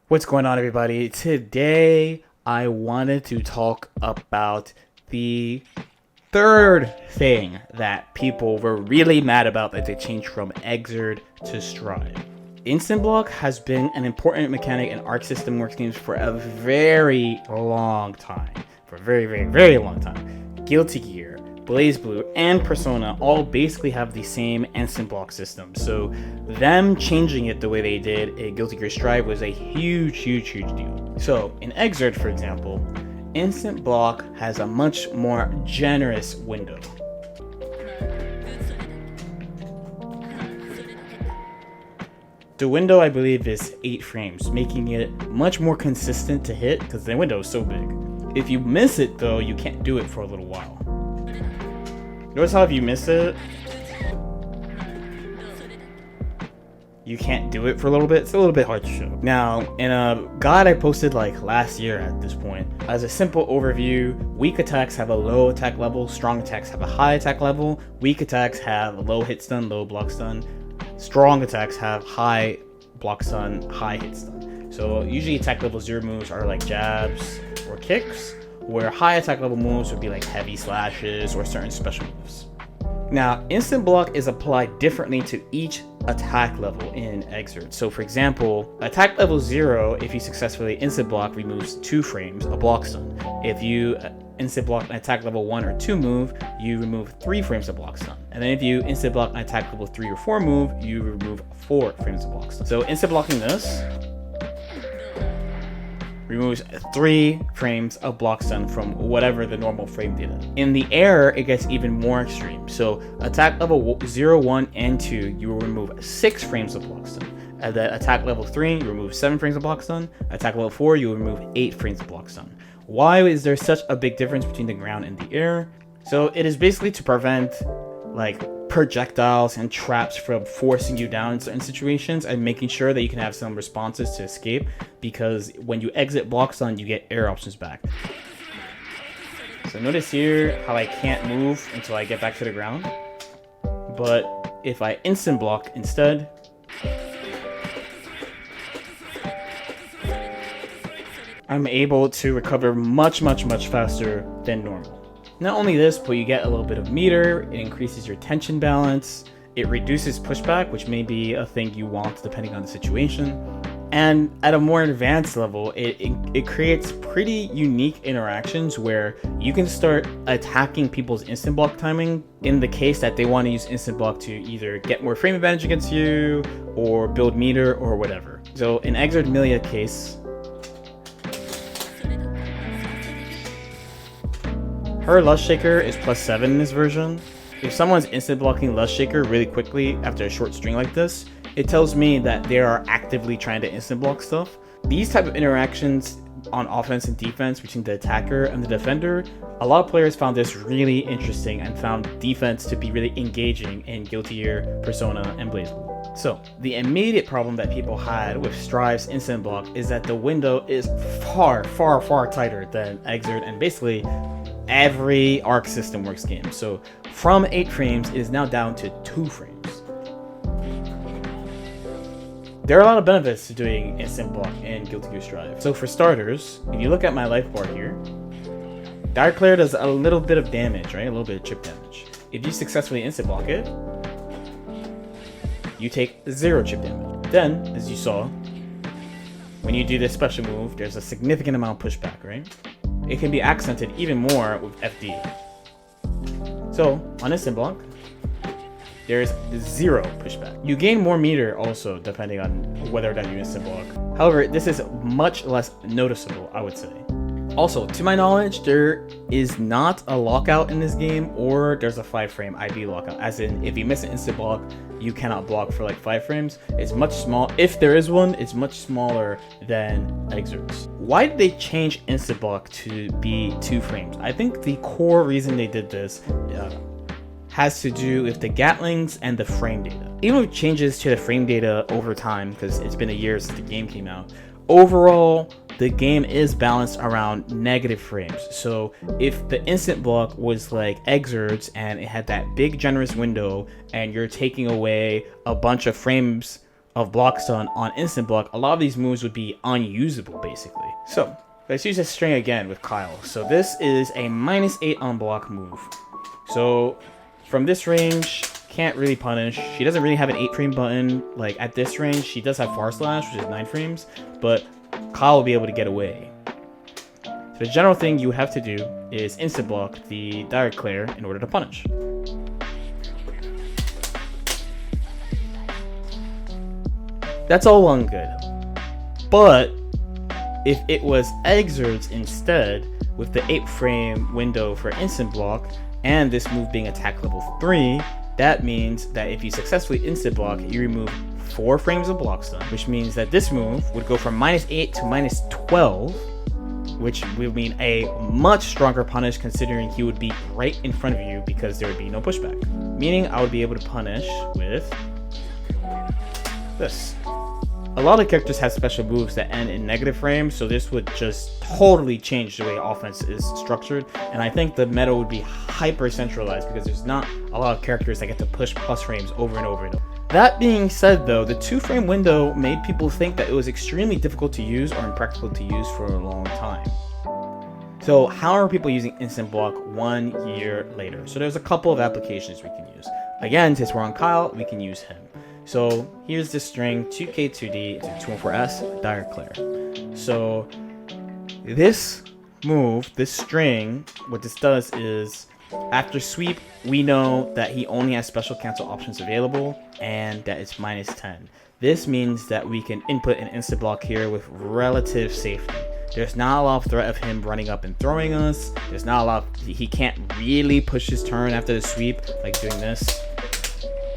What's going on, everybody? Today I wanted to talk about the third thing that people were really mad about that they changed from XRD to Strive. Instant block has been an important mechanic in Arc System Works games for a very long time. For a very long time. Guilty Gear, BlazBlue, and Persona all basically have the same instant block system. So them changing it the way they did in Guilty Gear Strive was a huge deal. So in XRD, for example, instant block has a much more generous window. The window, I believe, is 8 frames, making it much more consistent to hit because the window is so big. If you miss it, though, you can't do it for a little while. Notice how if you miss it, you can't do it for a little bit. It's a little bit hard to show. Now, in a guide I posted like last year at this point, as a simple overview, weak attacks have a low attack level, strong attacks have a high attack level, weak attacks have low hit stun, low block stun, strong attacks have high block stun, high hit stun. So usually attack level 0 moves are like jabs or kicks, where high attack level moves would be like heavy slashes or certain special moves. Now, instant block is applied differently to each attack level in XRD. So for example, attack level 0, if you successfully instant block, removes 2 frames, a block stun. If you instant block an attack level 1 or 2 move, you remove 3 frames of block stun. And then if you instant block an attack level 3 or 4 move, you remove 4 frames of block stun. So instant blocking this removes 3 frames of block stun from whatever the normal frame data. In the air, it gets even more extreme. So attack level 0, 1, and 2, you will remove 6 frames of block stun. At the attack level 3, you remove 7 frames of block stun. Attack level 4, you will remove 8 frames of block stun. Why is there such a big difference between the ground and the air? So it is basically to prevent like projectiles and traps from forcing you down in certain situations and making sure that you can have some responses to escape, because when you exit block stun, you get air options back. So notice here how I can't move until I get back to the ground, but if I instant block instead, I'm able to recover much faster than normal. Not only this, but you get a little bit of meter, it increases your tension balance, it reduces pushback, which may be a thing you want depending on the situation. And at a more advanced level, it creates pretty unique interactions where you can start attacking people's instant block timing in the case that they want to use instant block to either get more frame advantage against you or build meter or whatever. So in XRD Milia case, her Lust Shaker is +7 in this version. If someone's instant blocking Lust Shaker really quickly after a short string like this, it tells me that they are actively trying to instant block stuff. These type of interactions on offense and defense between the attacker and the defender, a lot of players found this really interesting and found defense to be really engaging in Guilty Gear, Persona, and BlazBlue. So, the immediate problem that people had with Strive's instant block is that the window is far tighter than XRD and basically every Arc System Works game. So from 8 frames, it is now down to 2 frames. There are a lot of benefits to doing instant block in Guilty Gear Strive. So for starters, if you look at my life bar here, Dire Clear does a little bit of damage, right? A little bit of chip damage. If you successfully instant block it, you take 0 chip damage. Then, as you saw, when you do this special move, there's a significant amount of pushback, right? It can be accented even more with FD. So, on instant block, there's 0 pushback. You gain more meter also, depending on whether or not you instant block. However, this is much less noticeable, I would say. Also, to my knowledge, there is not a lockout in this game, or there's a 5 frame ID lockout. As in, if you miss an instant block, you cannot block for like 5 frames. It's much small. If there is one, it's much smaller than XRD's. Why did they change instant block to be 2 frames? I think the core reason they did this has to do with the Gatlings and the frame data. Even with changes to the frame data over time, because it's been a year since the game came out, overall, the game is balanced around negative frames. So if the instant block was like XRD's and it had that big generous window and you're taking away a bunch of frames of block stun on instant block, a lot of these moves would be unusable basically. So let's use this string again with Kyle. So this is a -8 on block move. So from this range, can't really punish. She doesn't really have an 8-frame button. Like at this range, she does have far slash, which is 9 frames, but Kyle will be able to get away. So the general thing you have to do is instant block the direct clear in order to punish. That's all well and good. But if it was Exords instead, with the 8-frame window for instant block, and this move being attack level 3, that means that if you successfully instant block, you remove 4 frames of block stun, which means that this move would go from -8 to -12, which would mean a much stronger punish considering he would be right in front of you because there would be no pushback. Meaning I would be able to punish with this. A lot of characters have special moves that end in negative frames, so this would just totally change the way offense is structured, and I think the meta would be hyper centralized because there's not a lot of characters that get to push plus frames over and over and over. That being said though, the 2-frame window made people think that it was extremely difficult to use or impractical to use for a long time. So how are people using instant block 1 year later? So there's a couple of applications we can use. Again, since we're on Kyle, we can use him. So here's the string 2K2D to 214S direct clear. So this move, this string, what this does is after sweep, we know that he only has special cancel options available and that it's -10. This means that we can input an instant block here with relative safety. There's not a lot of threat of him running up and throwing us. There's not a lot of, he can't really push his turn after the sweep, like doing this,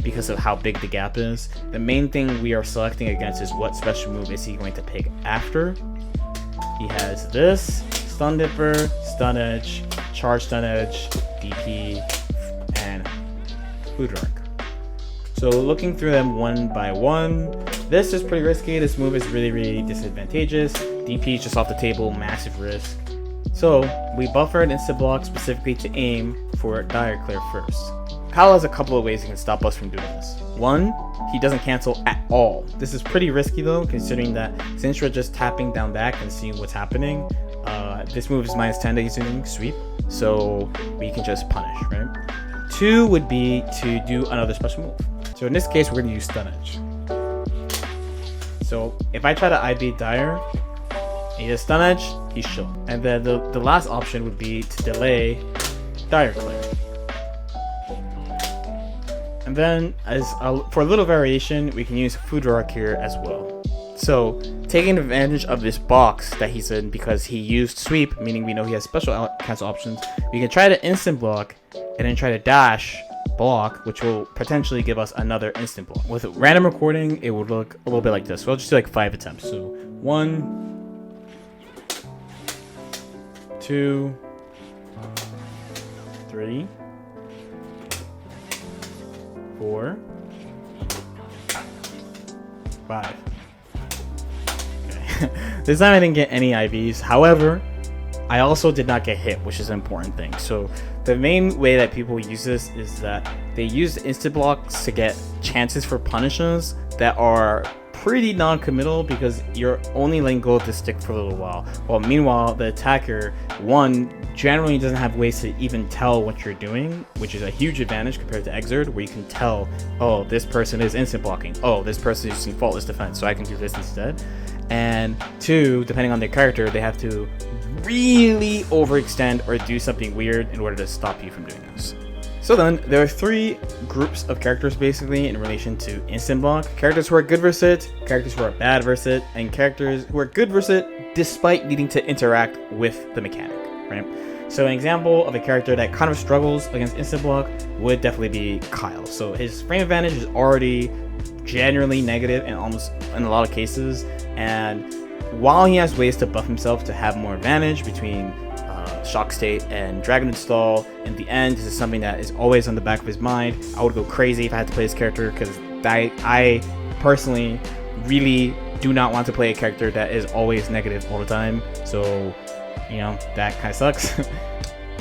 because of how big the gap is. The main thing we are selecting against is what special move is he going to pick after. He has this, Stun Dipper, Stun Edge, Charge Stun Edge, DP, and Food Arc. So looking through them one by one, this is pretty risky. This move is really disadvantageous. DP is just off the table, massive risk. So we buffered instant block specifically to aim for direct clear first. Kyle has a couple of ways he can stop us from doing this. One, he doesn't cancel at all. This is pretty risky though, considering that since we're just tapping down back and seeing what's happening, this move is -10 that he's doing sweep, so we can just punish, right? 2 would be to do another special move. So in this case, we're gonna use Stun Edge. So if I try to IB Dire, he does Stun Edge, he's chill. And then the last option would be to delay Dire Clear. And then, for a little variation, we can use Food Arc here as well. So, taking advantage of this box that he's in because he used sweep, meaning we know he has special cancel options, we can try to instant block and then try to dash block, which will potentially give us another instant block. With random recording, it would look a little bit like this. So I'll just do like 5 attempts. So 1, 2, 3, 4, 5. Okay. This time I didn't get any IVs. However, I also did not get hit, which is an important thing. So the main way that people use this is that they use instant blocks to get chances for punishes that are pretty non-committal because you're only letting go of the stick for a little while. Well, meanwhile, the attacker, one, generally doesn't have ways to even tell what you're doing, which is a huge advantage compared to Exord, where you can tell, oh, this person is instant blocking. Oh, this person is using faultless defense, so I can do this instead. And 2, depending on their character, they have to really overextend or do something weird in order to stop you from doing this. So then, there are 3 groups of characters basically in relation to instant block. Characters who are good versus it, characters who are bad versus it, and characters who are good versus it despite needing to interact with the mechanic, right? So an example of a character that kind of struggles against instant block would definitely be Kyle. So his frame advantage is already generally negative in a lot of cases, and while he has ways to buff himself to have more advantage between Shock State and Dragon Install, in the end, this is something that is always on the back of his mind. I would go crazy if I had to play this character because I personally really do not want to play a character that is always negative all the time. So, you know, that kind of sucks.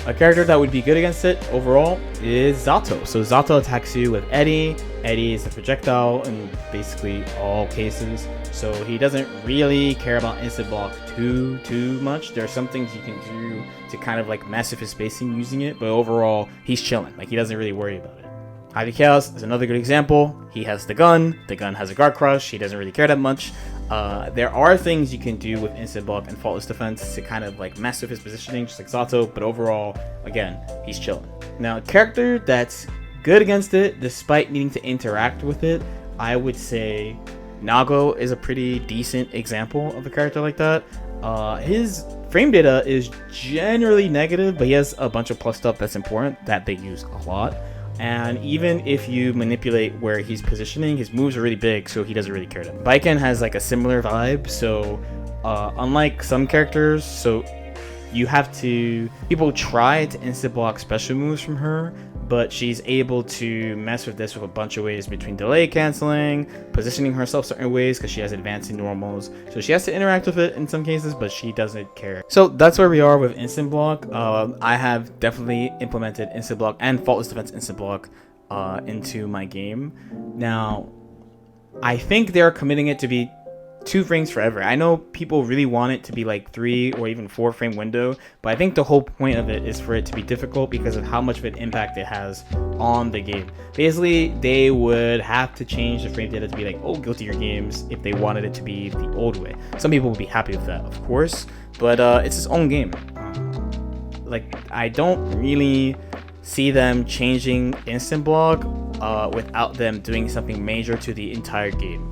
A character that would be good against it overall is Zato. So Zato attacks you with Eddie. Eddie is a projectile in basically all cases. So he doesn't really care about instant block too much. There are some things you can do to kind of like mess with his spacing using it, but overall he's chilling. Like he doesn't really worry about it. Ivy Chaos is another good example. He has the gun has a guard crush, he doesn't really care that much. There are things you can do with instant block and faultless defense to kind of like mess with his positioning, just like Zato, but overall, again, he's chilling. Now, a character that's good against it, despite needing to interact with it, I would say Nago is a pretty decent example of a character like that. His frame data is generally negative, but he has a bunch of plus stuff that's important that they use a lot. And even if you manipulate where he's positioning, his moves are really big, so he doesn't really care. Baiken has like a similar vibe, so unlike some characters, so you have to... People try to instant block special moves from her, but she's able to mess with this with a bunch of ways between delay canceling, positioning herself certain ways because she has advancing normals. So she has to interact with it in some cases, but she doesn't care. So that's where we are with instant block. I have definitely implemented instant block and faultless defense instant block into my game. Now, I think they're committing it to be 2 frames forever. I know people really want it to be like 3 or even 4 frame window, but I think the whole point of it is for it to be difficult because of how much of an impact it has on the game. Basically, they would have to change the frame data to be like old Guilty Gear games if they wanted it to be the old way. Some people would be happy with that, of course, but it's its own game. Like, I don't really see them changing instant block without them doing something major to the entire game.